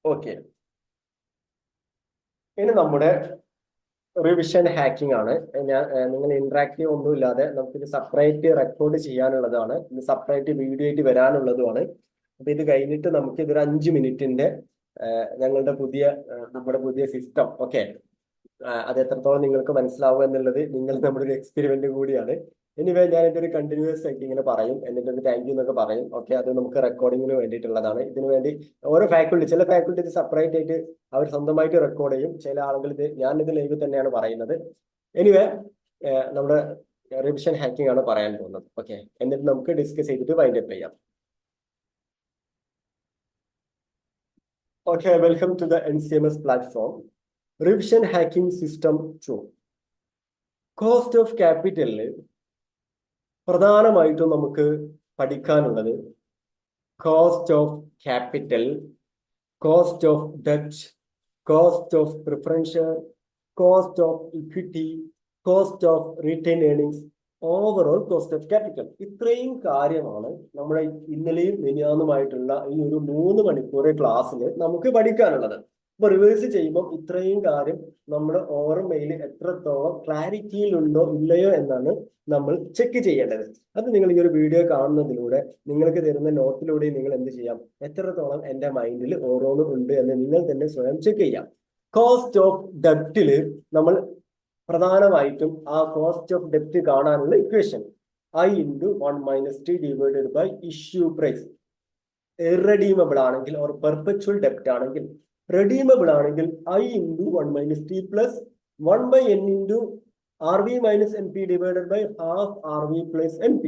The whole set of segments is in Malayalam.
ഓക്കെ, ഇനി നമ്മുടെ റിവിഷൻ ഹാക്കിംഗ് ആണ്. നിങ്ങൾ ഇന്ററാക്റ്റീവ് ഒന്നുമില്ലാതെ നമുക്കിത് സെപ്പറേറ്റ് റെക്കോർഡ് ചെയ്യാനുള്ളതാണ്. ഇത് സെപ്പറേറ്റ് വീഡിയോ ആയിട്ട് വരാനുള്ളതുമാണ്. അപ്പൊ ഇത് കഴിഞ്ഞിട്ട് നമുക്ക് ഇതൊരു 5 മിനിറ്റിന്റെ നമ്മുടെ പുതിയ സിസ്റ്റം. ഓക്കെ, അത് എത്രത്തോളം നിങ്ങൾക്ക് മനസ്സിലാവും എന്നുള്ളത് നമ്മുടെ ഒരു എക്സ്പെരിമെന്റ് കൂടിയാണ്. എനിവേ ഞാൻ ഇതൊരു കണ്ടിന്യൂസ് ആയിട്ട് ഇങ്ങനെ പറയും, എന്നിട്ട് ഒരു താങ്ക് യു എന്നൊക്കെ പറയും. ഓക്കെ, അത് നമുക്ക് റെക്കോർഡിങ്ങിന് വേണ്ടിയിട്ടുള്ളതാണ്. ഇതിനു വേണ്ടി ഓരോ ചില ഫാക്കൽറ്റി ഇത് സെപ്പറേറ്റ് ആയിട്ട് അവർ സ്വന്തമായിട്ട് റെക്കോർഡ് ചെയ്യും. ചില ആളുകൾ ഞാനിത് ലൈവ് തന്നെയാണ് പറയുന്നത്. എനിവേ നമ്മുടെ റിവിഷൻ ഹാക്കിംഗ് ആണ് പറയാൻ പോകുന്നത്. ഓക്കെ, എന്നിട്ട് നമുക്ക് ഡിസ്കസ് ചെയ്തിട്ട് വൈൻഡ് അപ്പ് ചെയ്യാം. Okay, welcome to the NCMS platform. Revision hacking system 2. Cost of ക്യാപിറ്റലില് പ്രധാനമായിട്ടും നമുക്ക് പഠിക്കാനുള്ളത് cost of capital, cost of debt, cost of preferential, cost of equity, cost of retain earnings, overall cost of capital. ഇത്രയും കാര്യമാണ് നമ്മുടെ ഇന്നലെയും മിനിയാന്നുമായിട്ടുള്ള ഈ ഒരു 3 മണിക്കൂർ ക്ലാസ്സിൽ നമുക്ക് പഠിക്കാനുള്ളത്. അപ്പൊ റിവേഴ്സ് ചെയ്യുമ്പോൾ ഇത്രയും കാര്യം നമ്മുടെ ഓർമ്മയിൽ എത്രത്തോളം ക്ലാരിറ്റിയിലുണ്ടോ ഇല്ലയോ എന്നാണ് നമ്മൾ ചെക്ക് ചെയ്യേണ്ടത്. അത് നിങ്ങൾ ഈ ഒരു വീഡിയോ കാണുന്നതിലൂടെ, നിങ്ങൾക്ക് തരുന്ന നോട്ടിലൂടെ നിങ്ങൾ എന്ത് ചെയ്യാം, എത്രത്തോളം എന്റെ മൈൻഡിൽ ഓരോന്നും ഉണ്ട് എന്ന് നിങ്ങൾ തന്നെ സ്വയം ചെക്ക് ചെയ്യാം. കോസ്റ്റ് ഓഫ് ഡെപ്റ്റില് നമ്മൾ പ്രധാനമായിട്ടും ആ കോസ്റ്റ് ഓഫ് ഡെപ്റ്റ് കാണാനുള്ള equation I × 1 - T divided by issue price. Irredeemable ആണെങ്കിൽ ഓർ പെർപെച്വൽ ഡെപ്റ്റ് ആണെങ്കിൽ, റെഡീമബിൾ ആണെങ്കിൽ I × 1 - T plus 1/n × RV - NP divided by half RV plus NP.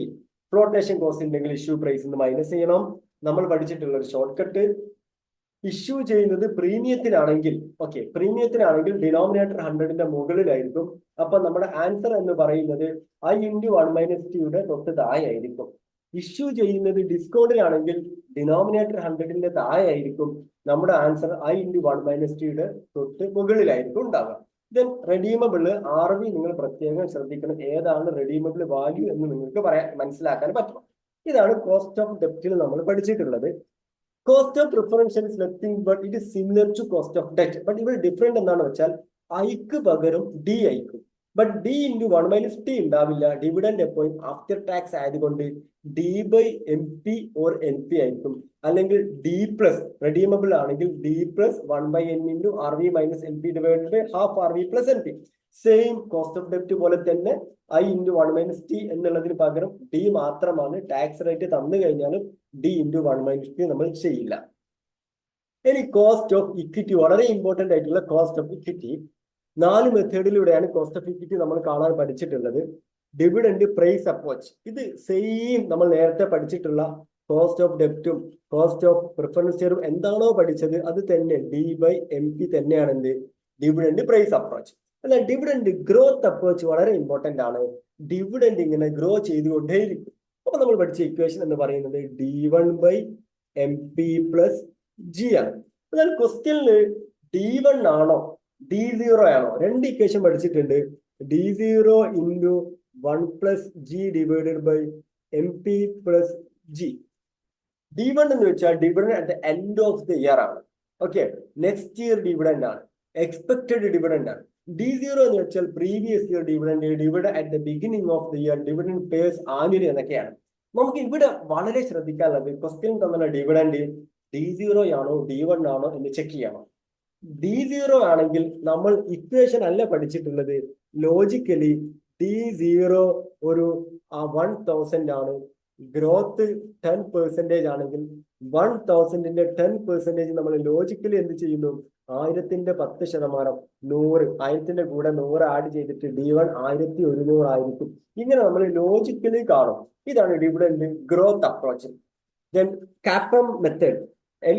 Flotation cost ഉണ്ടെങ്കിൽ ഇഷ്യൂ പ്രൈസ് മൈനസ് ചെയ്യണം. നമ്മൾ പഠിച്ചിട്ടുള്ള ഒരു ഷോർട്ട് കട്ട്, ഇഷ്യൂ ചെയ്യുന്നത് പ്രീമിയത്തിനാണെങ്കിൽ, ഓക്കെ, പ്രീമിയത്തിനാണെങ്കിൽ ഡിനോമിനേറ്റർ 100ന്റെ മുകളിലായിരിക്കും. അപ്പൊ നമ്മുടെ ആൻസർ എന്ന് പറയുന്നത് I × 1 - T തൊട്ട് താഴെയായിരിക്കും. ഇഷ്യൂ ചെയ്യുന്നത് ഡിസ്കൗണ്ടിലാണെങ്കിൽ ഡിനോമിനേറ്റർ 100ന്റെ താഴെയായിരിക്കും. നമ്മുടെ ആൻസർ I × 1 - T തൊട്ട് മുകളിലായിരിക്കും ഉണ്ടാവുക. ദെൻ റെഡീമബിൾ RV നിങ്ങൾ പ്രത്യേകം ശ്രദ്ധിക്കണം, ഏതാണ് റെഡീമബിൾ വാല്യൂ എന്ന് നിങ്ങൾക്ക് മനസ്സിലാക്കാൻ പറ്റും. ഇതാണ് കോസ്റ്റ് ഓഫ് ഡെപ്റ്റിൽ നമ്മൾ പഠിച്ചിട്ടുള്ളത്. Cost of preferential is nothing but it is similar to cost of debt. But ഇവിടെ ഡിഫറെന്റ് എന്താണെന്ന് വെച്ചാൽ ഐക്ക് പകരം ഡി ആയിരിക്കും. ബട്ട് D × 1 - T ഉണ്ടാവില്ല. ഡിവിഡൻഡ് എപ്പോഴും ആഫ്റ്റർ ടാക്സ് ആയതുകൊണ്ട് D/MP ഓർ NP ആയിരിക്കും. അല്ലെങ്കിൽ D പ്ലസ് റെഡീമബിൾ ആണെങ്കിൽ D plus 1/n × RV - NP divided by half RV plus NP. Same cost of ഡെപ്റ്റ് പോലെ തന്നെ I × 1 - T എന്നുള്ളതിന് പകരം D മാത്രമാണ്. ടാക്സ് റേറ്റ് തന്നു കഴിഞ്ഞാലും D × 1 - T നമ്മൾ ചെയ്യില്ല. ഇനി കോസ്റ്റ് ഓഫ് ഇക്വിറ്റി, വളരെ ഇമ്പോർട്ടന്റ് ആയിട്ടുള്ള കോസ്റ്റ് ഓഫ് ഇക്വിറ്റി. 4 മെത്തേഡിലൂടെയാണ് കോസ്റ്റ് ഓഫ് ഇക്വിറ്റി നമ്മൾ കാണാൻ പഠിച്ചിട്ടുള്ളത്. Dividend, price approach. ഇത് സെയിം നമ്മൾ നേരത്തെ പഠിച്ചിട്ടുള്ള കോസ്റ്റ് ഓഫ് ഡെപ്റ്റും കോസ്റ്റ് ഓഫ് പ്രിഫറൻസും എന്താണോ പഠിച്ചത് അത് തന്നെ D/MP തന്നെയാണ് എന്ത് ഡിവിഡൻഡ് പ്രൈസ് അപ്രോച്ച്. എന്നാൽ ഡിവിഡൻഡ് ഗ്രോത്ത് അപ്രോച്ച് വളരെ ഇമ്പോർട്ടന്റ് ആണ്. ഡിവിഡൻഡ് ഇങ്ങനെ ഗ്രോ ചെയ്തുകൊണ്ടേയിരിക്കും. അപ്പൊ നമ്മൾ പഠിച്ച ഇക്വേഷൻ എന്ന് പറയുന്നത് D1/MP പ്ലസ് G ആണ്. എന്നാൽ ക്വസ്റ്റ്യനില് D1 ആണോ D0 ആണോ? 2 ഇക്വേഷൻ പഠിച്ചിട്ടുണ്ട്. D0 × 1 + G divided by MP plus G. D1 എന്ന് വെച്ചാൽ dividend at the end of the year ആണ്. ഓക്കെ, നെക്സ്റ്റ് ഇയർ ഡിവിഡൻഡ് ആണ്, എക്സ്പെക്ടഡ് ഡിവിഡൻഡ് ആണ്. D0 എന്ന് വെച്ചാൽ previous year dividend, dividend at the beginning of the year, dividend pays annually എന്നൊക്കെയാണ്. നമുക്ക് ഇവിടെ വളരെ ശ്രദ്ധിക്കാനുള്ളത് ക്വസ്റ്റ്യൻ തമ്മിലുള്ള ഡിവിഡൻഡ് D0 ആണോ D1 ആണോ എന്ന് ചെക്ക് ചെയ്യണം. D0 ആണെങ്കിൽ നമ്മൾ ഇക്വേഷൻ അല്ല പഠിച്ചിട്ടുള്ളത്. ലോജിക്കലി D0 ഒരു 1000 ആണ്. ഗ്രോത്ത് 10% ആണെങ്കിൽ 1000ന്റെ 10% നമ്മൾ ലോജിക്കലി എന്ത് ചെയ്യുന്നു? 1000ന്റെ 10%, 100, 1000ന്റെ കൂടെ 100 ആഡ് ചെയ്തിട്ട് D1 1100 ആയിരിക്കും. ഇങ്ങനെ നമ്മൾ ലോജിക്കലി കാണും. ഇതാണ് dividend growth approach. Then CAPM method,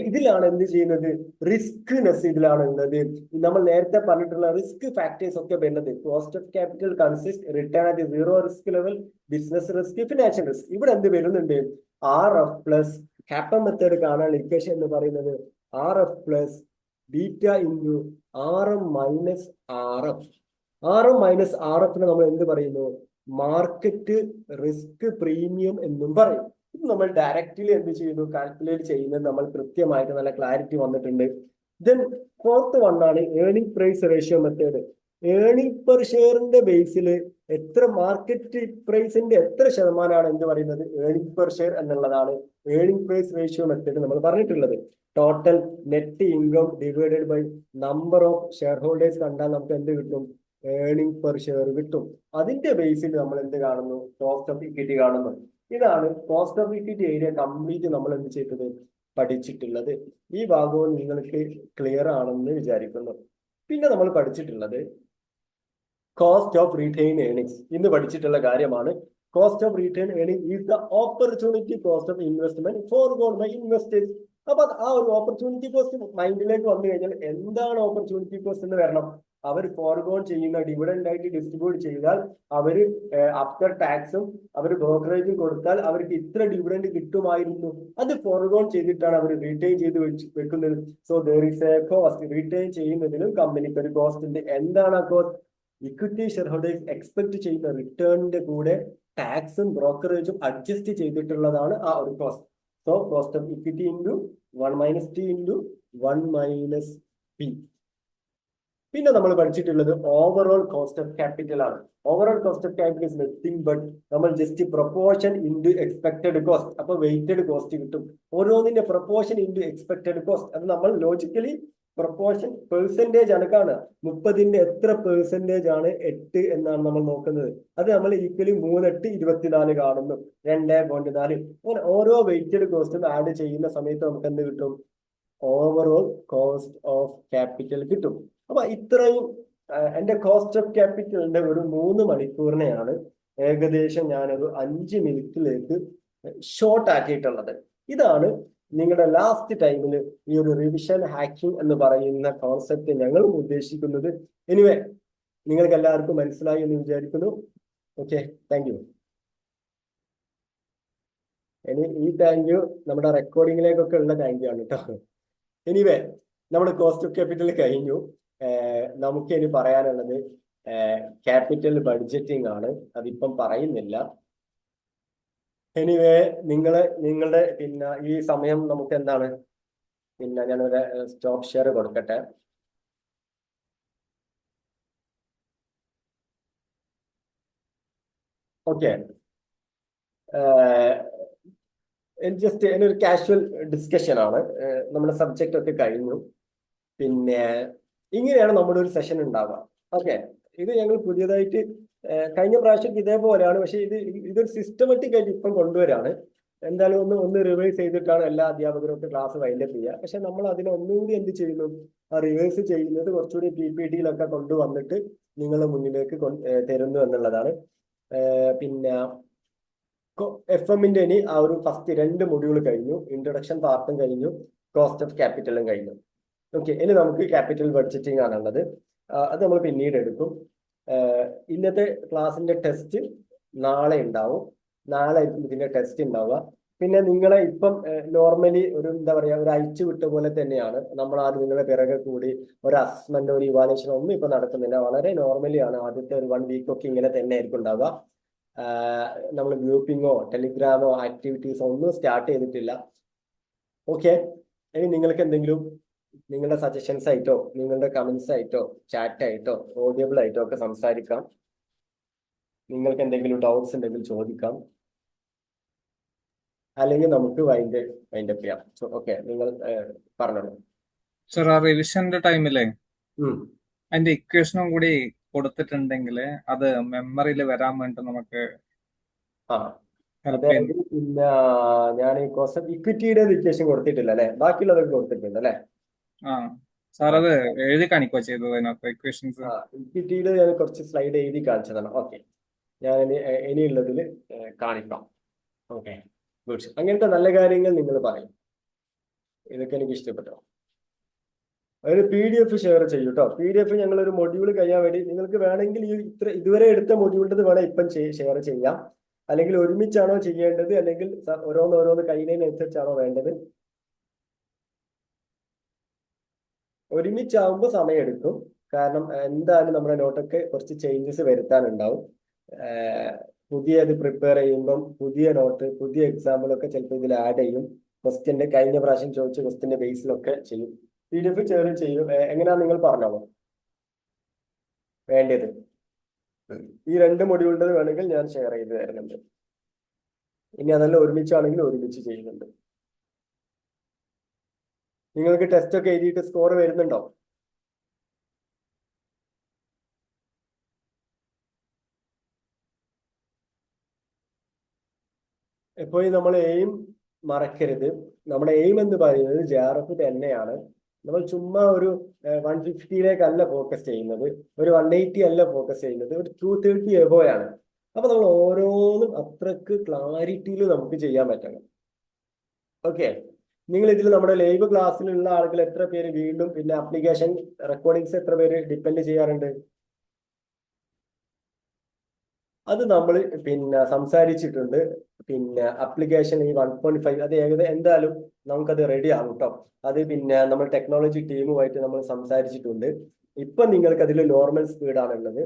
ഇതിലാണ് എന്ത് ചെയ്യുന്നത്? റിസ്ക്നെസ് ഇതിലാണ് ഉള്ളത്. നമ്മൾ നേരത്തെ പറഞ്ഞിട്ടുള്ള റിസ്ക് ഫാക്ടേഴ്സ് ഒക്കെ വരുന്നത് cost of capital consist return at 0 risk level, business risk, financial risk. ഇവിടെ എന്ത് വരുന്നുണ്ട്? RF പ്ലസ് കാപ്പം മെത്തേഡ് കാണാൻ ഇക്വേഷൻ എന്ന് പറയുന്നത് RF plus beta × RM minus RF. RM minus RF നമ്മൾ എന്ത് പറയുന്നു? മാർക്കറ്റ് റിസ്ക് പ്രീമിയം എന്നും പറയും. ഇത് നമ്മൾ ഡയറക്റ്റ്ലി എന്ത് ചെയ്യുന്നു? കാൽക്കുലേറ്റ് ചെയ്യുന്നത് നമ്മൾ കൃത്യമായിട്ട് നല്ല ക്ലാരിറ്റി വന്നിട്ടുണ്ട്. ദെൻ ഫോർത്ത് വൺ ആണ് earning price ratio method. Earning per ഷെയറിന്റെ ബേസിൽ എത്ര മാർക്കറ്റ് പ്രൈസിന്റെ എത്ര ശതമാനമാണ് എന്ത് പറയുന്നത് ഏർണിംഗ് പെർ ഷെയർ എന്നുള്ളതാണ് ഏർണിംഗ് പ്രൈസ് റേഷ്യോ മെത്തേഡ് നമ്മൾ പറഞ്ഞിട്ടുള്ളത്. Total net income divided by number of share holders കണ്ടാൽ നമുക്ക് എന്ത് കിട്ടും? ഏർണിംഗ് പെർ ഷെയർ കിട്ടും. അതിന്റെ ബേസിൽ നമ്മൾ എന്ത് കാണുന്നു? കോസ്റ്റ് ഓഫ് ഇക്വിറ്റി കാണുന്നു. ഇതാണ് cost of equity area complete നമ്മൾ എന്ത് ചെയ്തത് പഠിച്ചിട്ടുള്ളത്. ഈ ഭാഗവും നിങ്ങൾക്ക് ക്ലിയർ ആണെന്ന് വിചാരിക്കുന്നു. പിന്നെ നമ്മൾ പഠിച്ചിട്ടുള്ളത് കോസ്റ്റ് ഓഫ് റീറ്റെയിൻ ഏർണിങ്സ്. ഇന്ന് പഠിച്ചിട്ടുള്ള കാര്യമാണ്. Cost of retain earning is the opportunity cost of investment forgone by investors. അപ്പൊ ആ ഒരു ഓപ്പർച്യൂണിറ്റി കോസ്റ്റ് മൈൻഡിലേക്ക് വന്നു കഴിഞ്ഞാൽ എന്താണ് ഓപ്പർച്യൂണിറ്റി കോസ്റ്റ് എന്ന് വരണം. അവർ ഫോർഗോൺ ചെയ്യുന്ന ഡിവിഡൻഡ് ആയിട്ട് ഡിസ്ട്രിബ്യൂട്ട് ചെയ്താൽ അവര് ആഫ്റ്റർ ടാക്സും അവർ ബ്രോക്കറേജും കൊടുത്താൽ അവർക്ക് ഇത്ര ഡിവിഡൻഡ് കിട്ടുമായിരുന്നു. അത് ഫോർഗോൺ ചെയ്തിട്ടാണ് അവർ റീറ്റെയിൻ ചെയ്ത് വെക്കുന്നത്. So there is a cost. Retain ചെയ്യുന്നതിനും കമ്പനിക്ക് ഒരു കോസ്റ്റ് ഉണ്ട്. എന്താണ് ആ cost? Equity share holders expect ചെയ്യുന്ന റിട്ടേണിന്റെ കൂടെ ടാക്സും ബ്രോക്കറേജും അഡ്ജസ്റ്റ് ചെയ്തിട്ടുള്ളതാണ് ആ ഒരു cost. So cost of equity into 1 - T into 1 - P. പിന്നെ നമ്മൾ പഠിച്ചിട്ടുള്ളത് ഓവറോൾ കോസ്റ്റ് ഓഫ് ക്യാപിറ്റൽ ആണ്. Overall cost of capital is nothing but നമ്മൾ just proportion into expected cost. അപ്പൊ വെയിറ്റഡ് കോസ്റ്റ് കിട്ടും. ഓരോന്നിന്റെ പ്രൊപ്പോർഷൻ ഇൻറ്റു എക്സ്പെക്ടഡ് കോസ്റ്റ്. അത് നമ്മൾ ലോജിക്കലി പ്രൊപ്പോർഷൻ പെർസെന്റേജ് ആണ് കാണുക. 30ന്റെ എത്ര പെർസെന്റേജ് ആണ് 8 എന്നാണ് നമ്മൾ നോക്കുന്നത്. അത് നമ്മൾ ഈക്വലി 3 8 24 കാണുന്നു. 2.4. അങ്ങനെ ഓരോ വെയിറ്റഡ് കോസ്റ്റും ആഡ് ചെയ്യുന്ന സമയത്ത് നമുക്ക് എന്ത് കിട്ടും? ഓവറോൾ കോസ്റ്റ് ഓഫ് ക്യാപിറ്റൽ കിട്ടും. അപ്പൊ ഇത്രയും എന്റെ കോസ്റ്റ് ഓഫ് ക്യാപിറ്റലിന്റെ ഒരു 3 മണിക്കൂറിനെയാണ് ഏകദേശം ഞാനൊരു 5 മിനിറ്റിലേക്ക് ഷോർട്ട് ആക്കിയിട്ടുള്ളത്. ഇതാണ് നിങ്ങളുടെ ലാസ്റ്റ് ടൈമിൽ ഈ ഒരു റിവിഷൻ ഹാക്കിംഗ് എന്ന് പറയുന്ന കോൺസെപ്റ്റ് ഞങ്ങൾ ഉദ്ദേശിക്കുന്നത്. എനിവേ നിങ്ങൾക്ക് എല്ലാവർക്കും മനസ്സിലായി എന്ന് വിചാരിക്കുന്നു. Okay, thank you. ഇനി ഈ താങ്ക് യു നമ്മുടെ റെക്കോർഡിങ്ങിലേക്കൊക്കെ ഉള്ള താങ്ക് യു ആണ് കേട്ടോ. എനിവേ നമ്മുടെ കോസ്റ്റ് ഓഫ് ക്യാപിറ്റൽ കഴിഞ്ഞു. നമുക്ക് ഇനി പറയാനുള്ളത് ക്യാപിറ്റൽ ബഡ്ജറ്റിംഗ് ആണ്. അതിപ്പം പറയുന്നില്ല. എനിവേ നിങ്ങളുടെ പിന്നെ ഈ സമയം നമുക്ക് എന്താണ് പിന്നെ ഞാനൊരു സ്റ്റോപ്പ് ഷെയർ കൊടുക്കട്ടെ. ഓക്കെ, ജസ്റ്റ് ഒരു കാഷ്വൽ ഡിസ്കഷൻ ആണ്. നമ്മുടെ സബ്ജക്റ്റ് ഒക്കെ കഴിഞ്ഞു. പിന്നെ ഇങ്ങനെയാണ് നമ്മുടെ ഒരു സെഷൻ ഉണ്ടാവുക. ഓക്കെ, ഇത് ഞങ്ങൾ പുതിയതായിട്ട് കഴിഞ്ഞ പ്രാവശ്യം ഇതേപോലെയാണ്. പക്ഷെ ഇതൊരു സിസ്റ്റമാറ്റിക് ആയിട്ട് ഇപ്പം കൊണ്ടുവരാണ്. എന്തായാലും ഒന്ന് റിവൈസ് ചെയ്തിട്ടാണ് എല്ലാ അധ്യാപകർക്കും ക്ലാസ് വൈൻഡപ്പ് ചെയ്യുക. പക്ഷെ നമ്മൾ അതിനെ ഒന്നുകൂടി എന്ത് ചെയ്യുന്നു? ആ റിവൈസ് ചെയ്യുന്നത് കുറച്ചുകൂടി PPT-യിലൊക്കെ കൊണ്ടുവന്നിട്ട് നിങ്ങളുടെ മുന്നിലേക്ക് തരുന്നു എന്നുള്ളതാണ്. പിന്നെ FM-ന്റെ ഇനി ആ ഒരു ഫസ്റ്റ് 2 മൊഡ്യൂൾ കഴിഞ്ഞു. ഇൻട്രൊഡക്ഷൻ പാർട്ടും കഴിഞ്ഞു, കോസ്റ്റ് ഓഫ് ക്യാപിറ്റലും കഴിഞ്ഞു. ഓക്കെ, ഇനി നമുക്ക് ക്യാപിറ്റൽ ബഡ്ജറ്റിംഗ് ആണുള്ളത്. അത് നമ്മൾ പിന്നീട് എടുക്കും. ഇന്നത്തെ ക്ലാസ്സിന്റെ ടെസ്റ്റ് നാളെ ഉണ്ടാവും. നാളെ ഇതിന്റെ ടെസ്റ്റ് ഉണ്ടാവുക. പിന്നെ നിങ്ങളെ ഇപ്പം നോർമലി ഒരു എന്താ പറയുക ഒരു അയച്ചു വിട്ട പോലെ തന്നെയാണ്. നമ്മൾ ആദ്യം നിങ്ങളെ പിറകെ കൂടി ഒരു അസസ്മെന്റ് ഒരു ഇവാലുവേഷൻ ഒന്നും ഇപ്പൊ നടക്കുന്നില്ല. വളരെ നോർമലി ആണ്. ആദ്യത്തെ ഒരു 1 വീക്ക് ഒക്കെ ഇങ്ങനെ തന്നെ ആയിരിക്കും ഉണ്ടാവുക. നമ്മൾ ഗ്രൂപ്പിങ്ങോ ടെലിഗ്രാമോ ആക്ടിവിറ്റീസോ ഒന്നും സ്റ്റാർട്ട് ചെയ്തിട്ടില്ല. ഓക്കെ, ഇനി നിങ്ങൾക്ക് എന്തെങ്കിലും നിങ്ങളുടെ സജഷൻസ് ആയിട്ടോ നിങ്ങളുടെ കമന്റ്സ് ആയിട്ടോ ചാറ്റ് ആയിട്ടോ ഓഡിയബിൾ ആയിട്ടോ ഒക്കെ സംസാരിക്കാം. നിങ്ങൾക്ക് എന്തെങ്കിലും ഡൗട്ട്സ് ഉണ്ടെങ്കിൽ ചോദിക്കാം. അല്ലെങ്കിൽ നമുക്ക് വൈൻഡപ്പ് ചെയ്യാം. ഓക്കെ, നിങ്ങൾ പറഞ്ഞോളൂ. സർ, ആ റിവിഷന്റെ ടൈമില് അതിന്റെ ഇക്വേഷനും കൂടി കൊടുത്തിട്ടുണ്ടെങ്കിൽ അത് മെമ്മറിയിൽ വരാൻ വേണ്ടി നമുക്ക് അതായത് പിന്നെ ഞാൻ ഈ കോസ്റ്റ് ഓഫ് ഇക്വിറ്റിയുടെ ഇക്വേഷൻ കൊടുത്തിട്ടില്ല അല്ലെ? ബാക്കിയുള്ളതൊക്കെ കൊടുത്തിട്ടുണ്ട് അല്ലെ? സാർ അത് എഴുതി കാണിക്കുക ചെയ്തത് അതിനകത്ത് ഇക്വേഷൻസ്. ഇക്വിറ്റിയിൽ ഞാൻ കുറച്ച് സ്ലൈഡ് എഴുതി കാണിച്ചതാണ്. ഓക്കെ, ഞാൻ ഇനിയുള്ളതിൽ കാണിക്കാം. Okay, good. അങ്ങനത്തെ നല്ല കാര്യങ്ങൾ നിങ്ങൾ പറയും. ഇതൊക്കെ എനിക്ക് ഇഷ്ടപ്പെട്ടോ. ഒരു PDF ഷെയർ ചെയ്യൂ കേട്ടോ. PDF ഞങ്ങൾ ഒരു മൊഡ്യൂൾ കഴിയാൻ വേണ്ടി നിങ്ങൾക്ക് വേണമെങ്കിൽ ഇതുവരെ എടുത്ത മൊഡ്യൂളിൻ്റെ വേണം ഇപ്പം ഷെയർ ചെയ്യാം. അല്ലെങ്കിൽ ഒരുമിച്ചാണോ ചെയ്യേണ്ടത്, അല്ലെങ്കിൽ ഓരോന്ന് കഴിയുന്നതിനനുസരിച്ചാണോ വേണ്ടത്? ഒരുമിച്ചാവുമ്പോൾ സമയമെടുക്കും. കാരണം എന്തായാലും നമ്മുടെ നോട്ടൊക്കെ കുറച്ച് ചേഞ്ചസ് വരുത്താനുണ്ടാവും. പുതിയത് പ്രിപ്പയർ ചെയ്യുമ്പം പുതിയ നോട്ട് പുതിയ എക്സാമ്പിളൊക്കെ ചിലപ്പോൾ ഇതിൽ ആഡ് ചെയ്യും. ക്വസ്റ്റ്യൻ്റെ കഴിഞ്ഞ പ്രാവശ്യം ചോദിച്ച ക്വസ്റ്റ്യൻ്റെ ബേസിലൊക്കെ ചെയ്യും. PDF ഷെയർ ചെയ്യും. എങ്ങനെയാ നിങ്ങൾ പറഞ്ഞോളൂ വേണ്ടത്. ഈ 2 മൊഡ്യൂളിൻ്റെ വേണമെങ്കിൽ ഞാൻ ഷെയർ ചെയ്ത് തരുന്നുണ്ട്. ഇനി അതെല്ലാം ഒരുമിച്ചാണെങ്കിൽ ഒരുമിച്ച് ചെയ്യുന്നുണ്ട്. നിങ്ങൾക്ക് ടെസ്റ്റ് ഒക്കെ എഴുതിയിട്ട് സ്കോർ വരുന്നുണ്ടോ? എപ്പോഴും നമ്മൾ എയിം മറക്കരുത്. നമ്മുടെ എയിം എന്ന് പറയുന്നത് JRF തന്നെയാണ്. നമ്മൾ ചുമ്മാ ഒരു 150 ഫോക്കസ് ചെയ്യുന്നത്, ഒരു 180 അല്ല ഫോക്കസ് ചെയ്യുന്നത്, ഒരു 230 എബോയാണ്. അപ്പൊ നമ്മൾ ഓരോന്നും അത്രക്ക് ക്ലാരിറ്റിയിൽ നമുക്ക് ചെയ്യാൻ പറ്റണം. ഓക്കെ, നിങ്ങൾ ഇതിൽ നമ്മുടെ ലൈവ് ക്ലാസ്സിലുള്ള ആളുകൾ എത്ര പേര് വീണ്ടും പിന്നെ ആപ്ലിക്കേഷൻ റെക്കോർഡിങ്സ് എത്ര പേര് ഡിപ്പെൻഡ് ചെയ്യാറുണ്ട്? അത് നമ്മൾ പിന്നെ സംസാരിച്ചിട്ടുണ്ട്. പിന്നെ ആപ്ലിക്കേഷൻ ഈ 1.5 അത് എന്തായാലും നമുക്കത് റെഡി ആകും കേട്ടോ. അത് പിന്നെ നമ്മൾ ടെക്നോളജി ടീമുമായിട്ട് നമ്മൾ സംസാരിച്ചിട്ടുണ്ട്. ഇപ്പൊ നിങ്ങൾക്ക് അതിൽ നോർമൽ സ്പീഡാണുള്ളത്.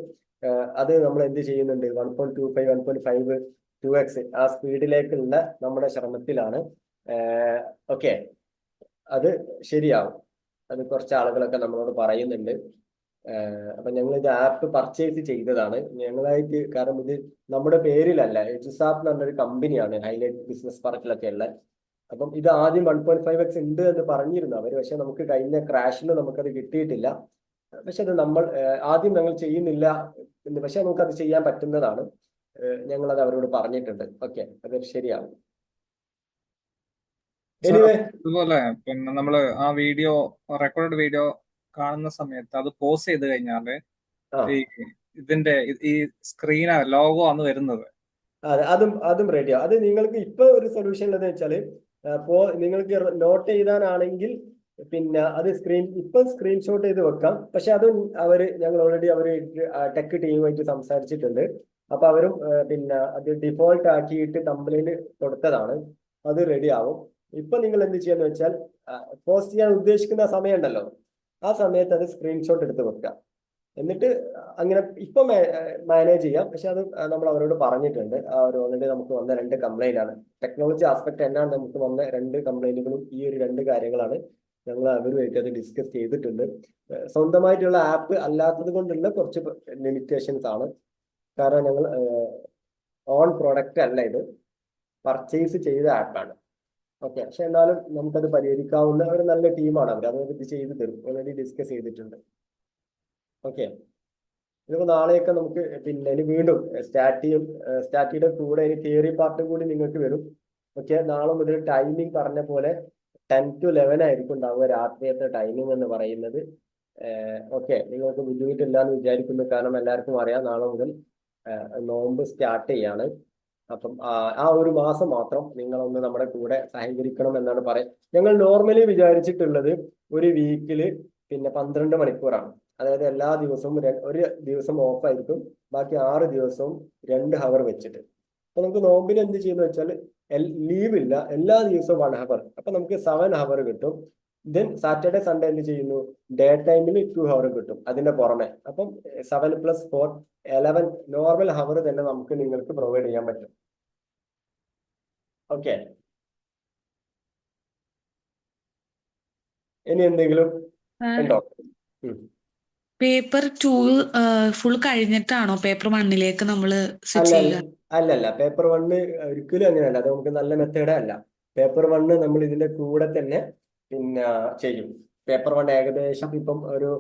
അത് നമ്മൾ എന്ത് ചെയ്യുന്നുണ്ട്, 1.25 1.5 2x ആ സ്പീഡിലേക്കുള്ള നമ്മുടെ ശ്രമത്തിലാണ്. ഓക്കെ, അത് ശരിയാവും. അത് കുറച്ച് ആളുകളൊക്കെ നമ്മളോട് പറയുന്നുണ്ട്. അപ്പൊ ഞങ്ങൾ ഇത് ആപ്പ് പർച്ചേസ് ചെയ്തതാണ് ഞങ്ങളായിട്ട്. കാരണം ഇത് നമ്മുടെ പേരിലല്ല, എജുസാപ്പ് എന്ന് പറഞ്ഞൊരു കമ്പനിയാണ് ഹൈലൈറ്റ് ബിസിനസ് പാർക്കിലൊക്കെ ഉള്ളത്. അപ്പം ഇത് ആദ്യം 1.5x ഉണ്ട് എന്ന് പറഞ്ഞിരുന്നു അവർ. പക്ഷെ നമുക്ക് കഴിഞ്ഞ ക്രാഷിൽ നമുക്കത് കിട്ടിയിട്ടില്ല. പക്ഷെ അത് നമ്മൾ ആദ്യം ഞങ്ങൾ ചെയ്യുന്നില്ല എന്ന്, പക്ഷെ നമുക്കത് ചെയ്യാൻ പറ്റുന്നതാണ്. ഞങ്ങളത് അവരോട് പറഞ്ഞിട്ടുണ്ട്. ഓക്കെ, അത് ശരിയാവും. എനിവേ, അതുപോലെ പിന്നെ നമ്മള് ആ വീഡിയോ റെക്കോർഡ് വീഡിയോ കാണുന്ന സമയത്ത് അത് പോസ് ചെയ്ത് കഴിഞ്ഞാല് ഈ ഇതിന്റെ ഈ സ്ക്രീനാ ലോഗോ ആണ് വരുന്നത്. അതെ, അതും റെഡിയാവും. അത് നിങ്ങൾക്ക് ഇപ്പൊ ഒരു സൊല്യൂഷൻ ഉള്ളത് വെച്ചാല് നിങ്ങൾക്ക് നോട്ട് ചെയ്താനാണെങ്കിൽ പിന്നെ അത് സ്ക്രീൻഷോട്ട് ചെയ്ത് വെക്കാം. പക്ഷെ അതും ഞങ്ങൾ ഓൾറെഡി ടെക് ടീമുമായിട്ട് സംസാരിച്ചിട്ടുണ്ട്. അപ്പൊ അവരും പിന്നെ അത് ഡിഫോൾട്ട് ആക്കിയിട്ട് കംപ്ലൈന്റ് കൊടുത്തതാണ്. അത് റെഡിയാവും. ഇപ്പൊ നിങ്ങൾ എന്ത് ചെയ്യാന്ന് വെച്ചാൽ പോസ്റ്റ് ചെയ്യാൻ ഉദ്ദേശിക്കുന്ന സമയം ഉണ്ടല്ലോ, ആ സമയത്ത് അത് സ്ക്രീൻഷോട്ട് എടുത്ത് വെക്കുക. എന്നിട്ട് അങ്ങനെ ഇപ്പൊ മാനേജ് ചെയ്യാം. പക്ഷെ അത് നമ്മൾ അവരോട് പറഞ്ഞിട്ടുണ്ട്. അവർ ഓൾറെഡി നമുക്ക് വന്ന 2 കംപ്ലൈന്റ് ആണ്. ടെക്നോളജി ആസ്പെക്ട് എന്നാണ് നമുക്ക് വന്ന 2 കംപ്ലൈന്റുകളും ഈ ഒരു 2 കാര്യങ്ങളാണ്. ഞങ്ങൾ അവരുമായിട്ട് അത് ഡിസ്കസ് ചെയ്തിട്ടുണ്ട്. സ്വന്തമായിട്ടുള്ള ആപ്പ് അല്ലാത്തത് കൊണ്ടുള്ള കുറച്ച് ലിമിറ്റേഷൻസ് ആണ്. കാരണം ഞങ്ങൾ ഓൺ പ്രോഡക്റ്റ് അല്ല, ഇത് പർച്ചേസ് ചെയ്ത ആപ്പാണ്. ഓക്കെ, പക്ഷെ എന്നാലും നമുക്കത് പരിഹരിക്കാവുന്ന ഒരു നല്ല ടീമാണ് അവർ. അത് ഇത് ചെയ്ത് തരും. ഓൾറെഡി ഡിസ്കസ് ചെയ്തിട്ടുണ്ട്. ഓക്കെ, ഇതിപ്പോ നാളെയൊക്കെ നമുക്ക് പിന്നെ ഇനി വീണ്ടും സ്റ്റാറ്റിയുടെ കൂടെ ഇനി തിയറി പാർട്ടും കൂടി നിങ്ങൾക്ക് വരും. ഓക്കെ, നാളെ മുതൽ ടൈമിംഗ് പറഞ്ഞ പോലെ 10 to 11 ആയിരിക്കും ഉണ്ടാവുക രാത്രിയത്തെ ടൈമിംഗ് എന്ന് പറയുന്നത്. ഓക്കെ, നിങ്ങൾക്ക് ബുദ്ധിമുട്ടില്ല എന്ന് വിചാരിക്കുന്നു. കാരണം എല്ലാവർക്കും അറിയാം നാളെ മുതൽ നോമ്പ് സ്റ്റാർട്ട് ചെയ്യാണ്. അപ്പം ആ ഒരു മാസം മാത്രം നിങ്ങളൊന്ന് നമ്മുടെ കൂടെ സഹകരിക്കണം എന്നാണ് ഞങ്ങൾ നോർമലി വിചാരിച്ചിട്ടുള്ളത് ഒരു വീക്കില് പിന്നെ 12 മണിക്കൂറാണ്. അതായത് എല്ലാ ദിവസവും ഒരു ദിവസം ഓഫ് ആയിരിക്കും, ബാക്കി 6 ദിവസവും 2 ഹവർ വെച്ചിട്ട്. അപ്പൊ നമുക്ക് നോമ്പിന് എന്ത് ചെയ്യുന്ന വെച്ചാൽ ലീവ് ഇല്ല, എല്ലാ ദിവസവും 1 ഹവർ. അപ്പൊ നമുക്ക് 7 ഹവർ കിട്ടും. ദെൻ സാറ്റർഡേ സൺഡേ എന്ത് ചെയ്യുന്നു, ഡേ ടൈമിൽ 2 ഹവർ കിട്ടും അതിന്റെ പുറമെ. അപ്പം 7 + 4 11 നോർമൽ ഹവർ തന്നെ നമുക്ക് നിങ്ങൾക്ക് പ്രൊവൈഡ് ചെയ്യാൻ പറ്റും. ഓക്കെ, ഇനി എന്തെങ്കിലും ഉണ്ടോ? പേപ്പർ 2 ഫുൾ കഴിഞ്ഞിട്ടാണോ പേപ്പർ 1ലേക്ക് നമ്മൾ സ്വിച്ച് അല്ല ചെയ്യുക? അല്ലല്ല, പേപ്പർ 1 ഒരിക്കലും അങ്ങനെയല്ല. അത് നമുക്ക് നല്ല മെത്തേഡേ അല്ല. പേപ്പർ 1 നമ്മൾ ഇതിന്റെ കൂടെ തന്നെ പിന്നെ ചെയ്യും. പേപ്പർ 1 ഏകദേശം ഇപ്പം ഒരു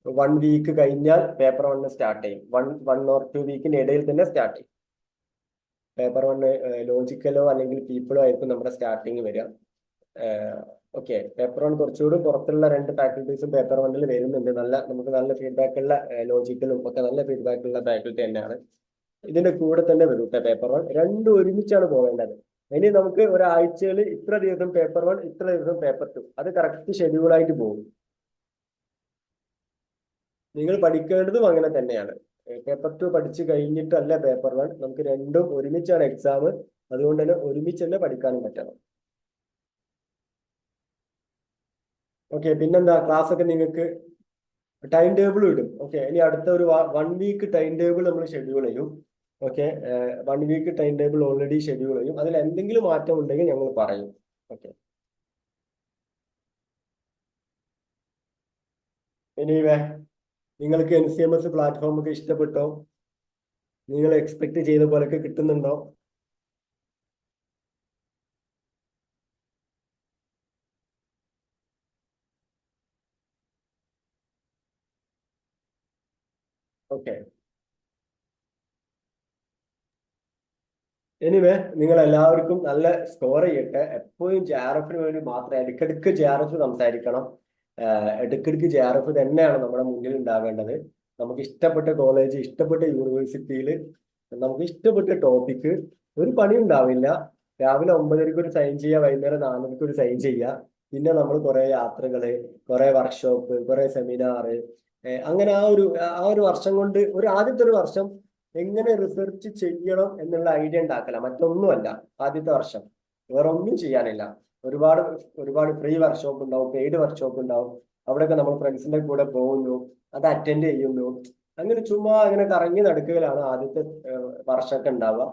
1 വീക്ക് കഴിഞ്ഞാൽ പേപ്പർ 1 സ്റ്റാർട്ട് ചെയ്യും. 1 or 2 വീക്കിന് ഇടയിൽ തന്നെ സ്റ്റാർട്ട് ചെയ്യും. പേപ്പർ 1 ലോജിക്കലോ അല്ലെങ്കിൽ പീപ്പിളോ ആയിരിക്കും നമ്മുടെ സ്റ്റാർട്ടിങ് വരിക. ഓക്കെ, പേപ്പർ 1 കുറച്ചുകൂടി പുറത്തുള്ള 2 ഫാക്കൽറ്റീസും പേപ്പർ 1 വരുന്നുണ്ട്. നമുക്ക് നല്ല ഫീഡ്ബാക്ക് ഉള്ള ലോജിക്കലും ഒക്കെ നല്ല ഫീഡ്ബാക്ക് ഉള്ള ഫാക്കൽറ്റി തന്നെയാണ്. ഇതിന്റെ കൂടെ തന്നെ വരും പേപ്പർ 1. രണ്ടും ഒരുമിച്ചാണ് പോകേണ്ടത്. ഇനി നമുക്ക് ഒരാഴ്ചയിൽ ഇത്ര ദിവസം പേപ്പർ 1, ഇത്ര ദിവസം പേപ്പർ 2, അത് കറക്റ്റ് ഷെഡ്യൂളായിട്ട് പോകും. നിങ്ങൾ പഠിക്കേണ്ടതും അങ്ങനെ തന്നെയാണ്. പേപ്പർ 2 പഠിച്ചു കഴിഞ്ഞിട്ടല്ല പേപ്പർ 1. നമുക്ക് രണ്ടും ഒരുമിച്ചാണ് എക്സാം. അതുകൊണ്ട് തന്നെ ഒരുമിച്ച് തന്നെ പഠിക്കാനും പറ്റണം. ഓക്കെ, പിന്നെന്താ, ക്ലാസ് ഒക്കെ നിങ്ങൾക്ക് ടൈം ടേബിൾ ഇടും. ഓക്കെ, ഇനി അടുത്ത ഒരു 1 വീക്ക് ടൈം ടേബിൾ നമ്മൾ ഷെഡ്യൂൾ ചെയ്യും. Okay, 1 week time table already schedule ചെയ്യും. അതിൽ എന്തെങ്കിലും മാറ്റം ഉണ്ടെങ്കിൽ ഞങ്ങൾ പറയും. ഓക്കെ, എനിവേ നിങ്ങൾക്ക് NCMS പ്ലാറ്റ്ഫോം ഒക്കെ ഇഷ്ടപ്പെട്ടോ? നിങ്ങൾ എക്സ്പെക്ട് ചെയ്ത പോലൊക്കെ കിട്ടുന്നുണ്ടോ? ഓക്കെ. എനിവേ നിങ്ങൾ എല്ലാവർക്കും നല്ല സ്കോർ ചെയ്യട്ടെ. എപ്പോഴും JRF വേണ്ടി മാത്രം ഇടയ്ക്കിടയ്ക്ക് JRF സംസാരിക്കണം. ഇടയ്ക്കിടയ്ക്ക് JRF തന്നെയാണ് നമ്മുടെ മുന്നിൽ ഉണ്ടാവേണ്ടത്. നമുക്ക് ഇഷ്ടപ്പെട്ട കോളേജ്, ഇഷ്ടപ്പെട്ട യൂണിവേഴ്സിറ്റിയിൽ നമുക്ക് ഇഷ്ടപ്പെട്ട ടോപ്പിക്ക്, ഒരു പണി ഉണ്ടാവില്ല. രാവിലെ 9:00 ഒരു സൈൻ ചെയ്യുക, വൈകുന്നേരം 4:00 ഒരു സൈൻ ചെയ്യുക. പിന്നെ നമ്മൾ കുറെ യാത്രകള്, കുറെ വർക്ക്ഷോപ്പ്, കുറെ സെമിനാറ്, അങ്ങനെ ആ ഒരു വർഷം കൊണ്ട് ആദ്യത്തെ ഒരു വർഷം എങ്ങനെ റിസർച്ച് ചെയ്യണം എന്നുള്ള ഐഡിയ ഉണ്ടാക്കല, മറ്റൊന്നുമല്ല. ആദ്യത്തെ വർഷം വേറെ ഒന്നും ചെയ്യാനില്ല. ഒരുപാട് ഒരുപാട് ഫ്രീ വർക്ക്ഷോപ്പ് ഉണ്ടാവും, പെയ്ഡ് വർക്ക്ഷോപ്പ് ഉണ്ടാവും. അവിടെയൊക്കെ നമ്മൾ ഫ്രണ്ട്സിന്റെ കൂടെ പോകുന്നു, അത് അറ്റൻഡ് ചെയ്യുന്നു. അങ്ങനെ ചുമ്മാ അങ്ങനെ കറങ്ങി നടക്കുകയാണ് ആദ്യത്തെ വർഷമൊക്കെ ഉണ്ടാവുക.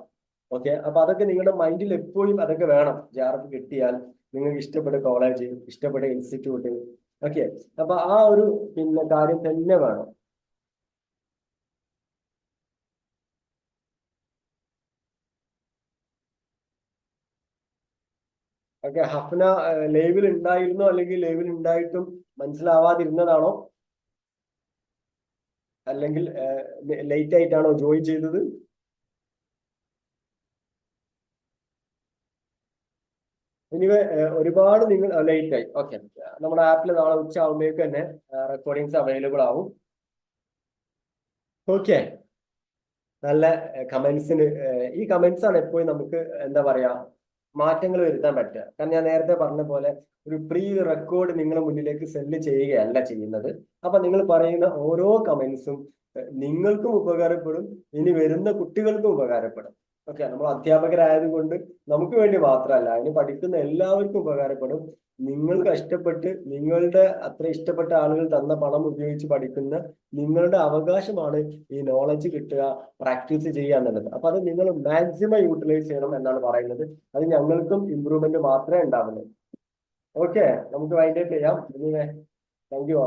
ഓക്കെ, അപ്പൊ അതൊക്കെ നിങ്ങളുടെ മൈൻഡിൽ എപ്പോഴും അതൊക്കെ വേണം. JRF കിട്ടിയാൽ നിങ്ങൾക്ക് ഇഷ്ടപ്പെട്ട കോളേജ്, ഇഷ്ടപ്പെട്ട ഇൻസ്റ്റിറ്റ്യൂട്ട്. ഓക്കെ, അപ്പൊ ആ ഒരു കാര്യം തന്നെ വേണം. ഓക്കെ, ഹഫ്ന ലൈവിൽ ഉണ്ടായിരുന്നോ അല്ലെങ്കിൽ ലൈവിൽ ഉണ്ടായിട്ടും മനസ്സിലാവാതിരുന്നതാണോ? അല്ലെങ്കിൽ ലേറ്റ് ആയിട്ടാണോ ജോയിൻ ചെയ്തത്? ഇനി ഒരുപാട് നിങ്ങൾ ലേറ്റ് ആയി. ഓക്കെ, നമ്മുടെ ആപ്പിൽ നാളെ ഉച്ച ആകുമ്പോഴേക്ക് തന്നെ റെക്കോർഡിങ്സ് അവൈലബിൾ ആവും. ഓക്കെ, നല്ല കമന്റ്സിന് ഈ കമന്റ്സ് ആണ് എപ്പോഴും നമുക്ക് എന്താ പറയാ മാറ്റങ്ങൾ വരുത്താൻ പറ്റുക. കാരണം ഞാൻ നേരത്തെ പറഞ്ഞ പോലെ ഒരു പ്രീ റെക്കോർഡ് നിങ്ങളുടെ മുന്നിലേക്ക് സെൻഡ് ചെയ്യുകയല്ല ചെയ്യുന്നത്. അപ്പൊ നിങ്ങൾ പറയുന്ന ഓരോ കമന്റ്സും നിങ്ങൾക്കും ഉപകാരപ്പെടും, ഇനി വരുന്ന കുട്ടികൾക്കും ഉപകാരപ്പെടും. ഓക്കെ, നമ്മൾ അധ്യാപകരായതുകൊണ്ട് നമുക്ക് വേണ്ടി മാത്രമല്ല, അതിന് പഠിക്കുന്ന എല്ലാവർക്കും ഉപകാരപ്പെടും. നിങ്ങൾ കഷ്ടപ്പെട്ട് നിങ്ങളുടെ അത്ര ഇഷ്ടപ്പെട്ട ആളുകൾ തന്ന പണം ഉപയോഗിച്ച് പഠിക്കുന്ന നിങ്ങളുടെ അവകാശമാണ് ഈ നോളജ് കിട്ടുക, പ്രാക്ടീസ് ചെയ്യുക എന്നുള്ളത്. അപ്പൊ അത് നിങ്ങൾ മാക്സിമം യൂട്ടിലൈസ് ചെയ്യണം എന്നാണ് പറയുന്നത്. അത് ഞങ്ങൾക്കും ഇമ്പ്രൂവ്മെന്റ് മാത്രമേ ഉണ്ടാവുള്ളൂ. ഓക്കെ, നമുക്ക് വൈൻഡ് അപ്പ് ചെയ്യാം. Thank you.